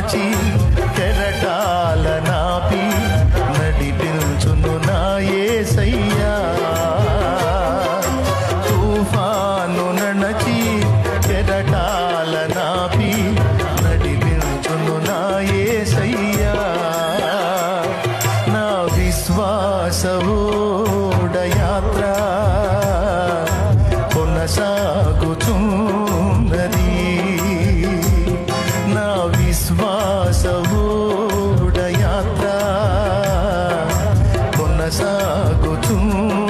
నడచి కెరటాల నాపి నడిపించును నా యేసయ్యా. తుఫాను నడచి కెరటాల నాపి నడిపించును నా యేసయ్యా. నా విశ్వాస ఓడయాత్ర కొనసాగుచున్నది. నా విశ్వాస ఓడయాత్ర కొనసాగుచున్నది.